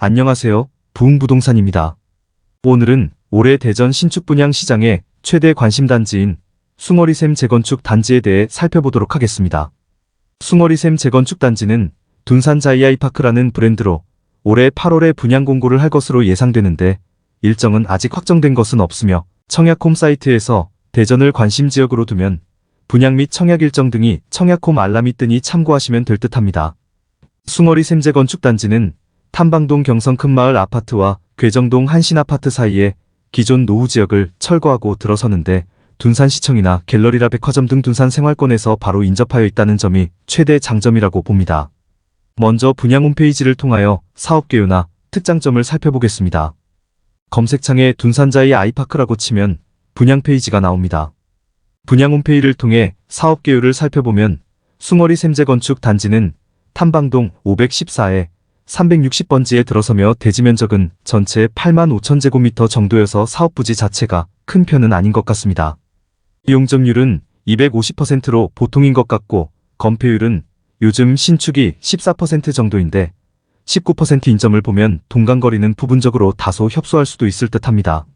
안녕하세요. 부흥부동산입니다. 오늘은 올해 대전 신축 분양 시장의 최대 관심 단지인 숭어리샘 재건축 단지에 대해 살펴보도록 하겠습니다. 숭어리샘 재건축 단지는 둔산 자이아이파크라는 브랜드로 올해 8월에 분양 공고를 할 것으로 예상되는데 일정은 아직 확정된 것은 없으며 청약홈 사이트에서 대전을 관심 지역으로 두면 분양 및 청약 일정 등이 청약홈 알람이 뜨니 참고하시면 될 듯합니다. 숭어리샘 재건축 단지는 탐방동 경성 큰마을 아파트와 괴정동 한신아파트 사이에 기존 노후지역을 철거하고 들어서는데 둔산시청이나 갤러리라 백화점 등 둔산 생활권에서 바로 인접하여 있다는 점이 최대 장점이라고 봅니다. 먼저 분양 홈페이지를 통하여 사업개요나 특장점을 살펴보겠습니다. 검색창에 둔산자이 아이파크라고 치면 분양 페이지가 나옵니다. 분양 홈페이지를 통해 사업개요를 살펴보면 숭어리샘 재건축 단지는 탐방동 514에 360번지에 들어서며 대지면적은 전체 85,000제곱미터 정도여서 사업부지 자체가 큰 편은 아닌 것 같습니다. 이용점률은 250%로 보통인 것 같고 건폐율은 요즘 신축이 14% 정도인데 19% 인점을 보면 동간거리는 부분적으로 다소 협소할 수도 있을 듯합니다.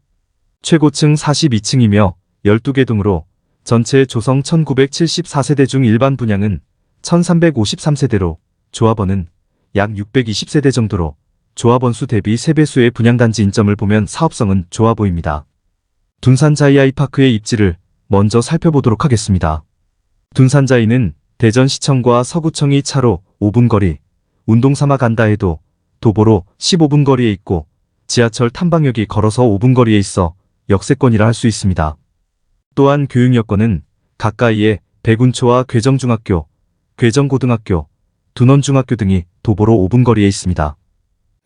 최고층 42층이며 12개 동으로 전체 조성 1974세대 중 일반 분양은 1353세대로 조합원은 약 620세대 정도로 조합원 수 대비 3배수의 분양단지 인점을 보면 사업성은 좋아 보입니다. 둔산자이아이파크의 입지를 먼저 살펴보도록 하겠습니다. 둔산자이는 대전시청과 서구청이 차로 5분 거리, 운동삼아 간다 해도 도보로 15분 거리에 있고 지하철 탐방역이 걸어서 5분 거리에 있어 역세권이라 할 수 있습니다. 또한 교육 여건은 가까이에 백운초와 괴정중학교, 괴정고등학교, 둔원중학교 등이 도보로 5분 거리에 있습니다.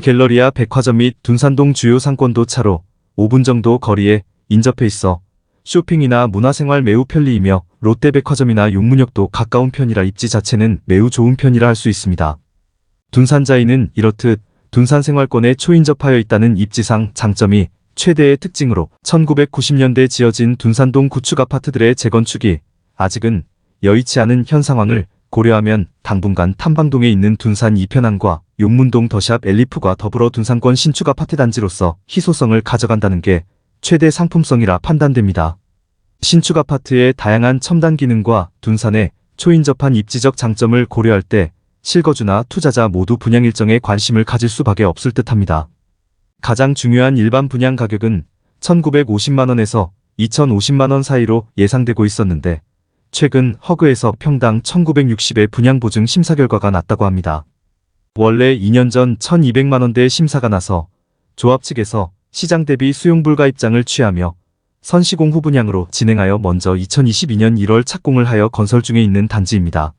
갤러리아 백화점 및 둔산동 주요 상권도 차로 5분 정도 거리에 인접해 있어 쇼핑이나 문화생활 매우 편리이며 롯데백화점이나 용문역도 가까운 편이라 입지 자체는 매우 좋은 편이라 할 수 있습니다. 둔산자이는 이렇듯 둔산 생활권에 초인접하여 있다는 입지상 장점이 최대의 특징으로 1990년대 지어진 둔산동 구축 아파트들의 재건축이 아직은 여의치 않은 현 상황을 고려하면 당분간 탐방동에 있는 둔산 이편항과 용문동 더샵 엘리프과 더불어 둔산권 신축 아파트 단지로서 희소성을 가져간다는 게 최대 상품성이라 판단됩니다. 신축 아파트의 다양한 첨단 기능과 둔산의 초인접한 입지적 장점을 고려할 때 실거주나 투자자 모두 분양 일정에 관심을 가질 수밖에 없을 듯합니다. 가장 중요한 일반 분양 가격은 1,950만원에서 2,050만원 사이로 예상되고 있었는데 최근 허그에서 평당 1,960의 분양 보증 심사 결과가 났다고 합니다. 원래 2년 전 1,200만원대의 심사가 나서 조합 측에서 시장 대비 수용 불가 입장을 취하며 선시공 후 분양으로 진행하여 먼저 2022년 1월 착공을 하여 건설 중에 있는 단지입니다.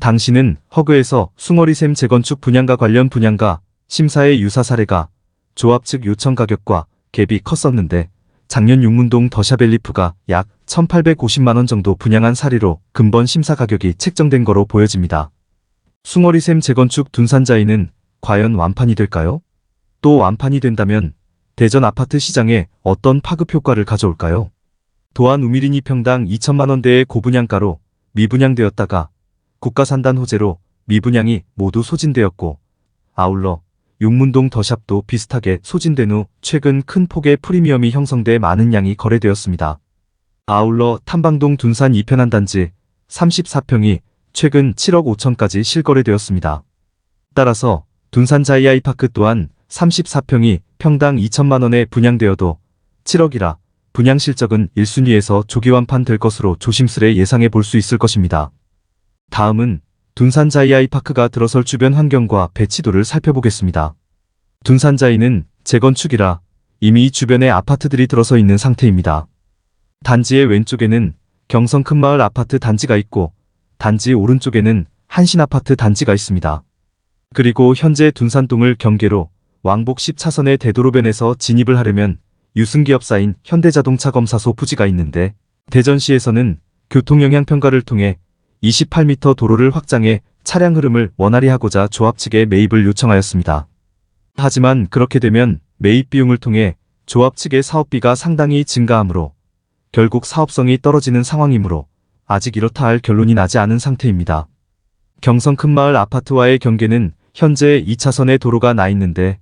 당시는 허그에서 숭어리샘 재건축 분양과 관련 분양가 심사의 유사 사례가 조합 측 요청 가격과 갭이 컸었는데 작년 용문동 더샵 엘리프가 약 1,850만원 정도 분양한 사례로 근본 심사 가격이 책정된 거로 보여집니다. 숭어리샘 재건축 둔산자이는 과연 완판이 될까요? 또 완판이 된다면 대전 아파트 시장에 어떤 파급 효과를 가져올까요? 도안 우미린이 평당 2천만원대의 고분양가로 미분양되었다가 국가산단 호재로 미분양이 모두 소진되었고 아울러 용문동 더샵도 비슷하게 소진된 후 최근 큰 폭의 프리미엄이 형성돼 많은 양이 거래되었습니다. 아울러 탐방동 둔산 이편한 단지 34평이 최근 7억 5천까지 실거래되었습니다. 따라서 둔산 자이아이파크 또한 34평이 평당 2천만원에 분양되어도 7억이라 분양 실적은 1순위에서 조기 완판될 것으로 조심스레 예상해 볼 수 있을 것입니다. 다음은 둔산 자이아이파크가 들어설 주변 환경과 배치도를 살펴보겠습니다. 둔산 자이는 재건축이라 이미 주변에 아파트들이 들어서 있는 상태입니다. 단지의 왼쪽에는 경성 큰마을 아파트 단지가 있고 단지 오른쪽에는 한신아파트 단지가 있습니다. 그리고 현재 둔산동을 경계로 왕복 10차선의 대도로변에서 진입을 하려면 유승기업사인 현대자동차 검사소 부지가 있는데 대전시에서는 교통영향평가를 통해 28m 도로를 확장해 차량 흐름을 원활히 하고자 조합 측에 매입을 요청하였습니다. 하지만 그렇게 되면 매입 비용을 통해 조합 측의 사업비가 상당히 증가하므로 결국 사업성이 떨어지는 상황이므로 아직 이렇다 할 결론이 나지 않은 상태입니다. 경성 큰마을 아파트와의 경계는 현재 2차선의 도로가 나 있는데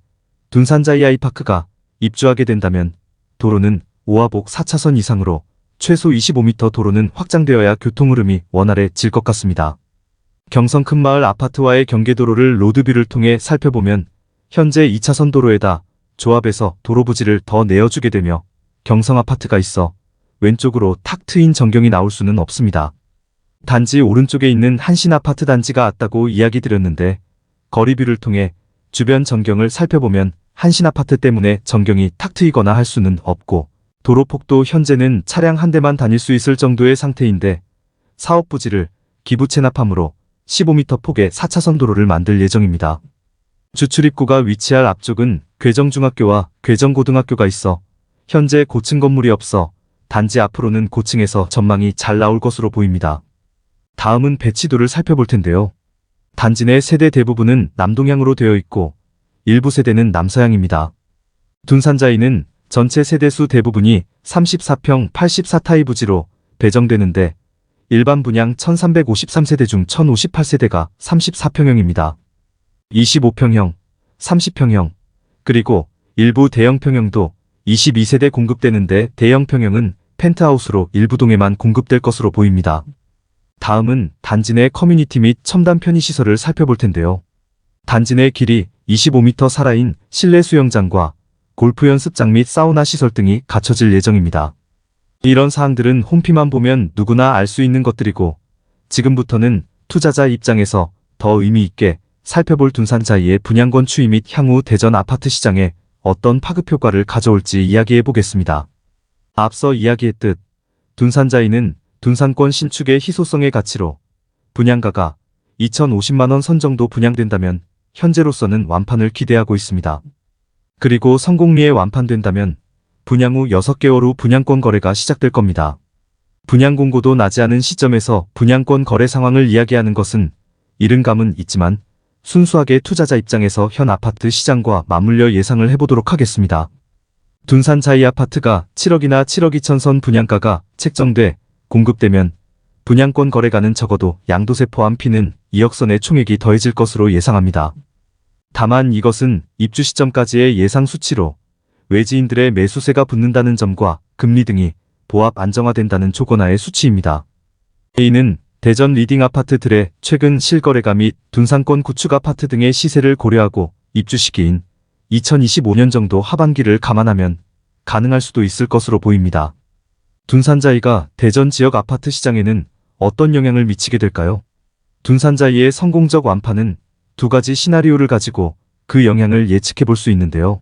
둔산자이아이파크가 입주하게 된다면 도로는 5하복 4차선 이상으로 최소 25m 도로는 확장되어야 교통흐름이 원활해질 것 같습니다. 경성 큰마을 아파트와의 경계도로를 로드뷰를 통해 살펴보면 현재 2차선 도로에다 조합해서 도로 부지를 더 내어주게 되며 경성 아파트가 있어 왼쪽으로 탁 트인 전경이 나올 수는 없습니다. 단지 오른쪽에 있는 한신 아파트 단지가 같다고 이야기 드렸는데 거리뷰를 통해 주변 전경을 살펴보면 한신 아파트 때문에 전경이 탁 트이거나 할 수는 없고 도로폭도 현재는 차량 한 대만 다닐 수 있을 정도의 상태인데 사업 부지를 기부 체납함으로 15m 폭의 4차선 도로를 만들 예정입니다. 주출입구가 위치할 앞쪽은 괴정중학교와 괴정고등학교가 있어 현재 고층 건물이 없어 단지 앞으로는 고층에서 전망이 잘 나올 것으로 보입니다. 다음은 배치도를 살펴볼 텐데요. 단지 내 세대 대부분은 남동향으로 되어 있고 일부 세대는 남서향입니다. 둔산자이는 전체 세대수 대부분이 34평 84타입 부지로 배정되는데 일반 분양 1353세대 중 1058세대가 34평형입니다. 25평형, 30평형, 그리고 일부 대형평형도 22세대 공급되는데 대형평형은 펜트하우스로 일부 동에만 공급될 것으로 보입니다. 다음은 단지 내 커뮤니티 및 첨단 편의시설을 살펴볼 텐데요. 단지 내 길이 25m 살아인 실내 수영장과 골프 연습장 및 사우나 시설 등이 갖춰질 예정입니다. 이런 사항들은 홈피만 보면 누구나 알 수 있는 것들이고 지금부터는 투자자 입장에서 더 의미 있게 살펴볼 둔산자이의 분양권 추이 및 향후 대전 아파트 시장에 어떤 파급 효과를 가져올지 이야기해 보겠습니다. 앞서 이야기했듯 둔산자이는 둔산권 신축의 희소성의 가치로 분양가가 2,050만원 선 정도 분양된다면 현재로서는 완판을 기대하고 있습니다. 그리고 성공리에 완판된다면 분양 후 6개월 후 분양권 거래가 시작될 겁니다. 분양 공고도 나지 않은 시점에서 분양권 거래 상황을 이야기하는 것은 이른 감은 있지만 순수하게 투자자 입장에서 현 아파트 시장과 맞물려 예상을 해보도록 하겠습니다. 둔산자이 아파트가 7억이나 7억 2천 선 분양가가 책정돼 공급되면 분양권 거래가는 적어도 양도세 포함 피는 2억 선의 총액이 더해질 것으로 예상합니다. 다만 이것은 입주 시점까지의 예상 수치로 외지인들의 매수세가 붙는다는 점과 금리 등이 보합 안정화된다는 조건하의 수치입니다. A는 대전 리딩 아파트들의 최근 실거래가 및 둔산권 구축 아파트 등의 시세를 고려하고 입주 시기인 2025년 정도 하반기를 감안하면 가능할 수도 있을 것으로 보입니다. 둔산자이가 대전 지역 아파트 시장에는 어떤 영향을 미치게 될까요? 둔산자이의 성공적 완판은 두 가지 시나리오를 가지고 그 영향을 예측해 볼 수 있는데요.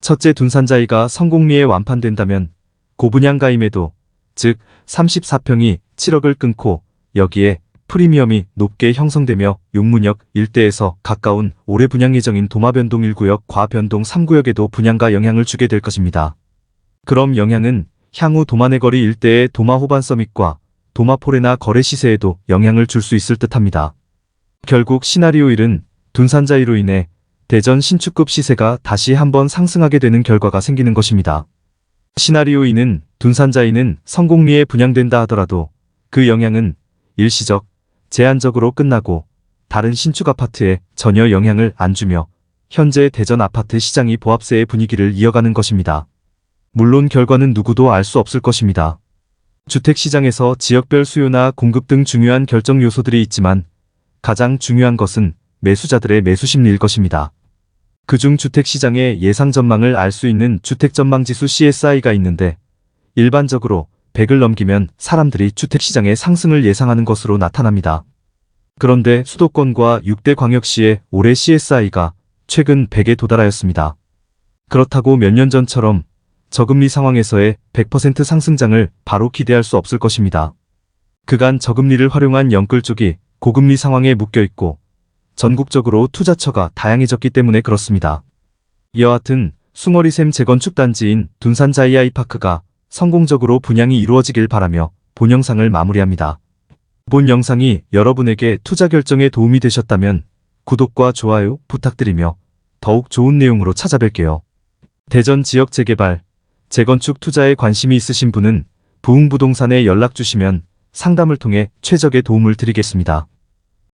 첫째, 둔산자이가 성공리에 완판된다면 고분양가임에도 즉 34평이 7억을 끊고 여기에 프리미엄이 높게 형성되며 용문역 일대에서 가까운 올해 분양 예정인 도마변동 1구역 과변동 3구역에도 분양가 영향을 주게 될 것입니다. 그럼 영향은 향후 도마내거리 일대의 도마호반 서밋과 도마포레나 거래 시세에도 영향을 줄 수 있을 듯합니다. 결국 시나리오 1은 둔산자이로 인해 대전 신축급 시세가 다시 한번 상승하게 되는 결과가 생기는 것입니다. 시나리오 2는 둔산자이는 성공리에 분양된다 하더라도 그 영향은 일시적, 제한적으로 끝나고 다른 신축 아파트에 전혀 영향을 안 주며 현재 대전 아파트 시장이 보합세의 분위기를 이어가는 것입니다. 물론 결과는 누구도 알 수 없을 것입니다. 주택시장에서 지역별 수요나 공급 등 중요한 결정 요소들이 있지만 가장 중요한 것은 매수자들의 매수 심리일 것입니다. 그중 주택시장의 예상 전망을 알 수 있는 주택전망지수 CSI가 있는데 일반적으로 100을 넘기면 사람들이 주택시장의 상승을 예상하는 것으로 나타납니다. 그런데 수도권과 6대 광역시의 올해 CSI가 최근 100에 도달하였습니다. 그렇다고 몇 년 전처럼 저금리 상황에서의 100% 상승장을 바로 기대할 수 없을 것입니다. 그간 저금리를 활용한 영끌 쪽이 고금리 상황에 묶여있고 전국적으로 투자처가 다양해졌기 때문에 그렇습니다. 여하튼 숭어리샘 재건축 단지인 둔산자이아이파크가 성공적으로 분양이 이루어지길 바라며 본 영상을 마무리합니다. 본 영상이 여러분에게 투자 결정에 도움이 되셨다면 구독과 좋아요 부탁드리며 더욱 좋은 내용으로 찾아뵐게요. 대전 지역 재개발, 재건축 투자에 관심이 있으신 분은 부흥부동산에 연락 주시면 상담을 통해 최적의 도움을 드리겠습니다.